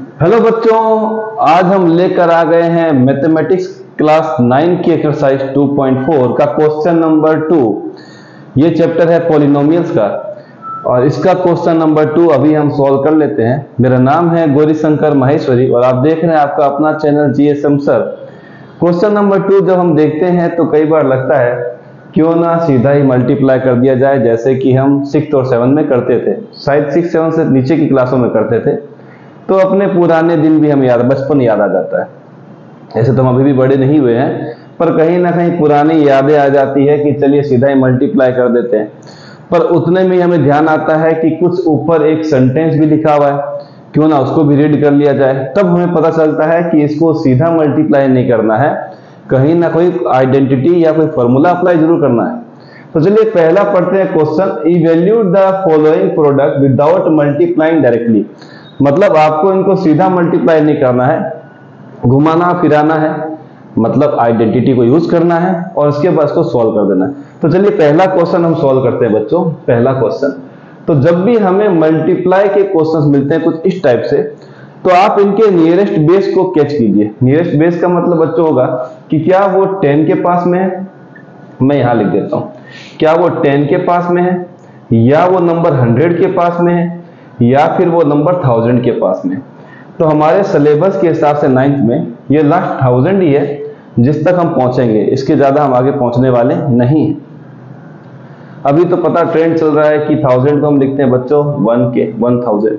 Hello बच्चों, आज हम लेकर आ गए हैं मैथमेटिक्स क्लास 9 की एक्सरसाइज 2.4 का क्वेश्चन नंबर 2। ये चैप्टर है पॉलिनोमियल्स का और इसका क्वेश्चन नंबर 2 अभी हम सॉल्व कर लेते हैं। मेरा नाम है गौरीशंकर माहेश्वरी और आप देख रहे हैं आपका अपना channel GSM sir. Question number 2 जब हम देखते हैं तो कई बार लगता है क्यों ना सीधा ही मल्टीप्लाई कर दिया जाए, जैसे कि हम 6 और 7 में करते थे, शायद 6 7 से नीचे की क्लासों में करते थे। तो अपने पुराने दिन भी हमें बचपन याद आ जाता है। ऐसे तो हम अभी भी बड़े नहीं हुए हैं, पर कहीं ना कहीं पुरानी यादें आ जाती है कि चलिए सीधा ही मल्टीप्लाई कर देते हैं। पर उतने में हमें ध्यान आता है कि कुछ ऊपर एक सेंटेंस भी लिखा हुआ है, क्यों ना उसको भी रीड कर लिया जाए। तब हमें पता चलता है कि इसको सीधा मल्टीप्लाई नहीं करना है, कहीं ना कोई आइडेंटिटी या कोई फॉर्मूला अप्लाई जरूर करना है। तो चलिए पहला पढ़ते हैं question. Evaluate the following product without multiplying directly. मतलब आपको इनको सीधा मल्टीप्लाई नहीं करना है, घुमाना फिराना है, मतलब आइडेंटिटी को यूज करना है और उसके बाद इसको सॉल्व कर देना है। तो चलिए पहला क्वेश्चन हम सॉल्व करते हैं बच्चों। पहला क्वेश्चन, तो जब भी हमें मल्टीप्लाई के क्वेश्चंस मिलते हैं कुछ इस टाइप से, तो आप इनके नियरेस्ट बेस को कैच कीजिए। नियरेस्ट बेस का मतलब बच्चों होगा कि क्या वो 10 के पास में है, मैं यहां लिख देता हूं, क्या वो 10 के पास में है, या वो नंबर 100 के पास में है, या फिर वो नंबर 1000 के पास में। तो हमारे सिलेबस के हिसाब से 9th में ये लास्ट 1000 ही है जिस तक हम पहुंचेंगे, इसके ज्यादा हम आगे पहुंचने वाले नहीं हैं। अभी तो पता ट्रेंड चल रहा है कि 1000 को हम लिखते हैं बच्चों 1 के 1000।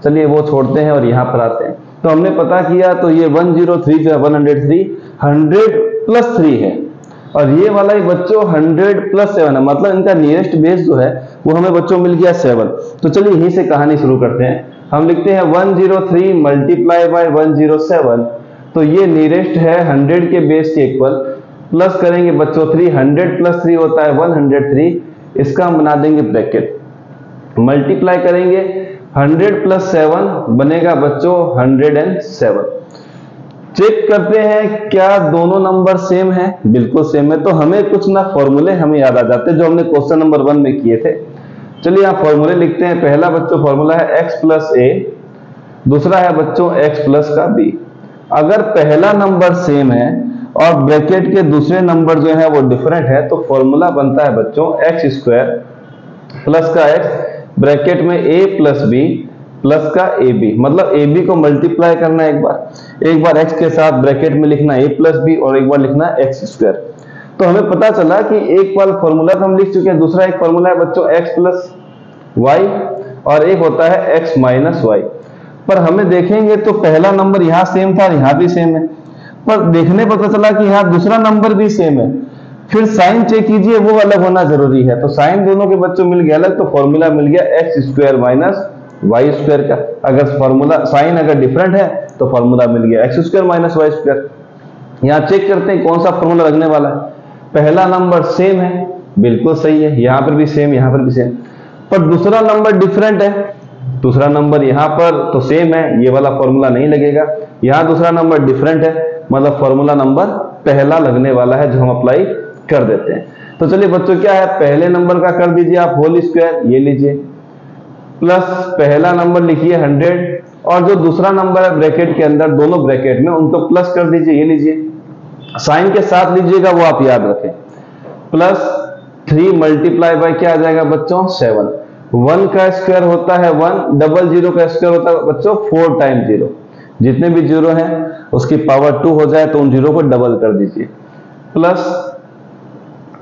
चलिए वो छोड़ते हैं और यहां पर आते हैं। तो हमने पता किया तो ये 103 जो है 103 100 प्लस 3 है, और ये वाला ही बच्चों 100 प्लस 7 है, मतलब इनका नियरेस्ट बेस जो है वो हमें बच्चों मिल गया 7। तो चलिए यहीं से कहानी शुरू करते हैं। हम लिखते हैं 103 मल्टीप्लाई बाय 107। तो ये नियरेस्ट है 100 के बेस के इक्वल, प्लस करेंगे बच्चों 3, 100 प्लस 3 होता है 103, इसका हम बना देंगे ब्रैकेट। मल्टीप्लाई करेंगे 100 प्लस 7 बनेगा बच्चों 107। चेक करते हैं क्या दोनों नंबर सेम है। बिल्कुल सेम है। तो हमें कुछ ना फॉर्मूले हमें याद आ जाते हैं जो हमने क्वेश्चन नंबर 1 में किए थे। चलिए यहाँ फॉर्मूले लिखते हैं। पहला बच्चों फॉर्मूला है x प्लस a, दूसरा है बच्चों x प्लस का b। अगर पहला नंबर सेम है और ब्रैकेट के दूसरे नंबर जो है वो डिफरेंट है, तो फॉर्मूला बनता है बच्चों x स्क्वायर प्लस का x ब्रैकेट में a प्लस b प्लस का ए बी। मतलब ए बी को मल्टीप्लाई करना है एक बार एक्स के साथ ब्रैकेट में लिखना ए प्लस बी और एक बार लिखना एक्स स्क्वायर। तो हमें पता चला कि एक बार फॉर्मूला तो हम लिख चुके हैं, दूसरा एक फॉर्मूला है बच्चों एक्स प्लस वाई और एक होता है एक्स माइनस वाई। पर हमें देखेंगे तो पहला नंबर यहाँ सेम था और यहाँ भी सेम है, पर देखने पता चला कि यहाँ दूसरा नंबर भी सेम है। फिर साइन चेक कीजिए, वो अलग होना जरूरी है। तो साइन दोनों के बच्चों मिल गया अलग, तो फॉर्मूला मिल गया X square minus Y square का। अगर फॉर्मूला साइन अगर डिफरेंट है तो फॉर्मूला मिल गया X square minus Y square. यहां चेक करते हैं कौन सा फॉर्मूला लगने वाला है। पहला नंबर सेम है, बिल्कुल सही है, यहां पर भी सेम यहां पर भी सेम। पर दूसरा नंबर डिफरेंट है, दूसरा नंबर यहां पर तो सेम है, ये वाला फॉर्मूला नहीं लगेगा। यहां दूसरा नंबर डिफरेंट है, मतलब फॉर्मूला नंबर पहला लगने वाला है जो हम अप्लाई कर देते हैं। तो चलिए बच्चों क्या है, पहले नंबर का कर दीजिए आप होल स्क्वायर, ये लीजिए, प्लस पहला नंबर लिखिए 100 और जो दूसरा नंबर है ब्रैकेट के अंदर दोनों ब्रैकेट में उनको प्लस कर दीजिए, ये लीजिए। साइन के साथ लीजिएगा वो आप याद रखें। प्लस 3 मल्टीप्लाई बाय क्या आ जाएगा बच्चों 7। 1 का स्क्वायर होता है 1, डबल 0 का स्क्वायर होता है बच्चों 4 टाइम 0। जितने भी जीरो हैं उसकी पावर 2 हो जाए तो उन जीरो को डबल कर दीजिए। प्लस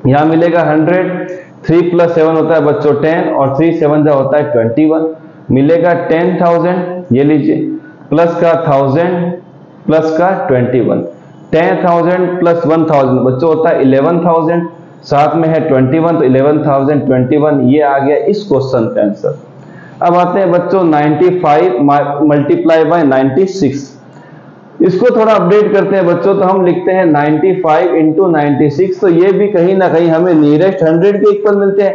यहां मिलेगा 100, 3 प्लस 7 होता है बच्चों 10 और 3 7 जा होता है 21, मिलेगा 10,000, ये लीजिए, प्लस का 1000 प्लस का 21। 10,000 प्लस 1000 बच्चों होता है 11,000, साथ में है 21 तो 11,021, ये आ गया इस क्वेश्चन का आंसर। अब आते हैं बच्चों 95 मल्टीप्लाई बाय 96। इसको थोड़ा अपडेट करते हैं बच्चों, तो हम लिखते हैं 95 इंटू 96। तो ये भी कहीं ना कहीं हमें नियरेस्ट 100 के इक्वल मिलते हैं।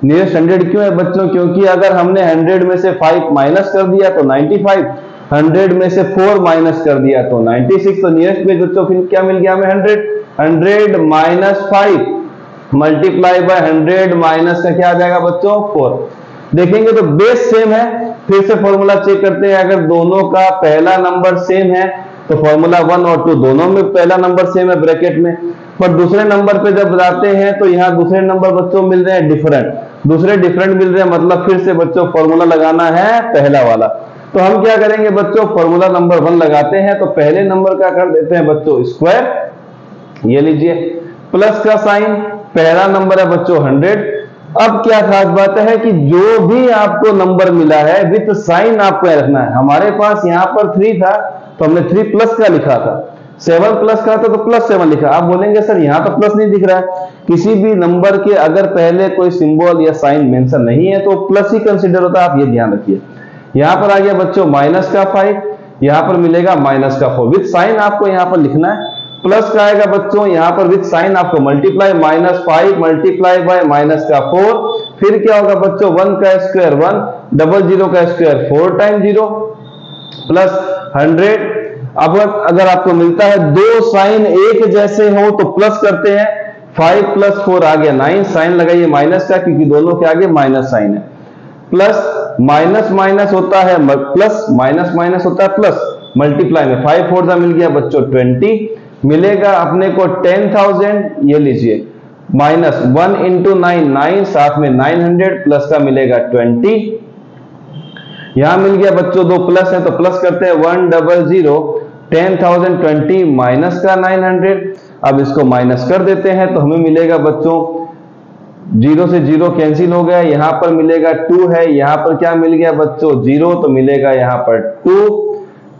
नियरेस्ट 100 क्यों है बच्चों, क्योंकि अगर हमने 100 में से 5 माइनस कर दिया तो 95, 100 में से 4 माइनस कर दिया तो 96। तो नियरेस्ट में बच्चों फिर क्या मिल गया हमें 100 माइनस 5 मल्टीप्लाई बाय 100 माइनस का क्या आ जाएगा बच्चों 4। देखेंगे तो बेस सेम है, फिर से फॉर्मूला चेक करते हैं। अगर दोनों का पहला नंबर सेम है तो फॉर्मूला 1 और 2 दोनों में पहला नंबर सेम है ब्रैकेट में, पर दूसरे नंबर पे जब जाते हैं तो यहाँ दूसरे नंबर बच्चों मिल रहे हैं डिफरेंट, दूसरे डिफरेंट मिल रहे हैं, मतलब फिर से बच्चों फॉर्मूला लगाना है पहला वाला। तो हम क्या करेंगे बच्चों, फॉर्मूला नंबर 1 लगाते हैं, तो पहले नंबर का कर देते हैं बच्चों स्क्वायर, ये लीजिए प्लस का साइन, पहला नंबर है बच्चों 100। अब क्या खास बात है कि जो भी आपको नंबर मिला है विथ साइन आपको रखना है। हमारे पास यहाँ पर 3 था तो हमने 3 प्लस का लिखा था, 7 प्लस का था तो +7 लिखा। आप बोलेंगे सर यहाँ तो प्लस नहीं दिख रहा है। किसी भी नंबर के अगर पहले कोई सिंबल या साइन मेंशन नहीं है तो प्लस ही कंसीडर होता है, आप ये ध्यान रखिए। यहाँ पर आ गया बच्चों माइनस का 5, यहाँ पर मिलेगा माइनस का 4, विथ साइन आपको यहाँ पर लिखना है। प्लस का आएगा बच्चों यहाँ पर विथ साइन आपको मल्टीप्लाई, -5 मल्टीप्लाई बाय माइनस का 4, फिर क्या होगा बच्चों 1 का स्क्वायर 1, 00 का स्क्वायर 4 टाइम 0 प्लस 100। अब अगर आपको मिलता है दो साइन एक जैसे हो तो प्लस करते हैं, 5 + 4 आ गया 9, साइन लगाइए माइनस का क्योंकि दोनों के आगे माइनस साइन है, प्लस माइनस माइनस होता है प्लस, माइनस माइनस होता है प्लस, मल्टीप्लाई में 5 4 मिल गया बच्चों 20, मिलेगा अपने को 10,000। ये लीजिए माइनस 1 × 9 9, साथ में 900 प्लस का मिलेगा 20। यहां मिल गया बच्चों दो प्लस है तो प्लस करते हैं 100, 10,020 माइनस का 900। अब इसको माइनस कर देते हैं तो हमें मिलेगा बच्चों 0 से 0 कैंसिल हो गया, यहां पर मिलेगा 2 है, यहां पर क्या मिल गया बच्चों 0 तो मिलेगा यहां पर 2,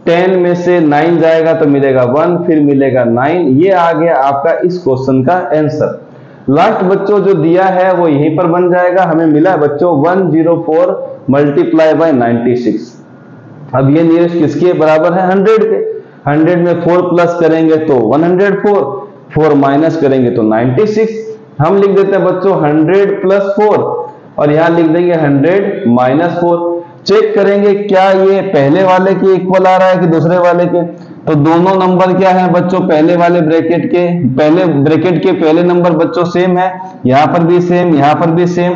10 में से 9 जाएगा तो मिलेगा 1, फिर मिलेगा 9। ये आ गया आपका इस क्वेश्चन का आंसर। लास्ट बच्चों जो दिया है वो यहीं पर बन जाएगा। हमें मिला है बच्चों 104 मल्टीप्लाई बाय 96। अब ये नियरेस्ट किसके बराबर है, 100 के। 100 में 4 प्लस करेंगे तो 104, 4 माइनस करेंगे तो 96। हम लिख देते हैं बच्चों 100 + 4 और यहां लिख देंगे 100 - 4। चेक करेंगे क्या ये पहले वाले के इक्वल आ रहा है कि दूसरे वाले के, तो दोनों नंबर क्या है बच्चों, पहले वाले ब्रैकेट के पहले नंबर बच्चों सेम है, यहां पर भी सेम, यहां पर भी सेम।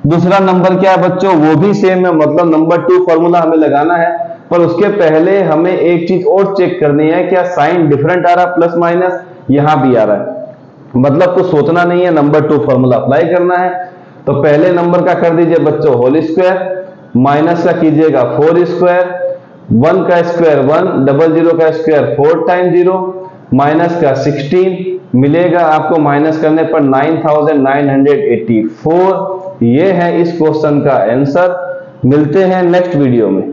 दूसरा नंबर क्या है बच्चों, वो भी सेम है, मतलब नंबर 2 फॉर्मूला हमें लगाना है। पर उसके पहले हमें एक चीज और चेक करनी है, क्या साइन डिफरेंट आ रहा है प्लस माइनस, यहां भी आ रहा है, मतलब कुछ सोचना नहीं है, नंबर 2 फॉर्मूला अप्लाई करना है। तो पहले नंबर का कर दीजिए बच्चों होल स्क्वायर, माइनस का कीजिएगा 4 स्क्वायर, 1 का स्क्वायर 1, 00 का स्क्वायर 4 टाइम 0, माइनस का 16 मिलेगा आपको माइनस करने पर 9,984। ये है इस क्वेश्चन का आंसर। मिलते हैं नेक्स्ट वीडियो में।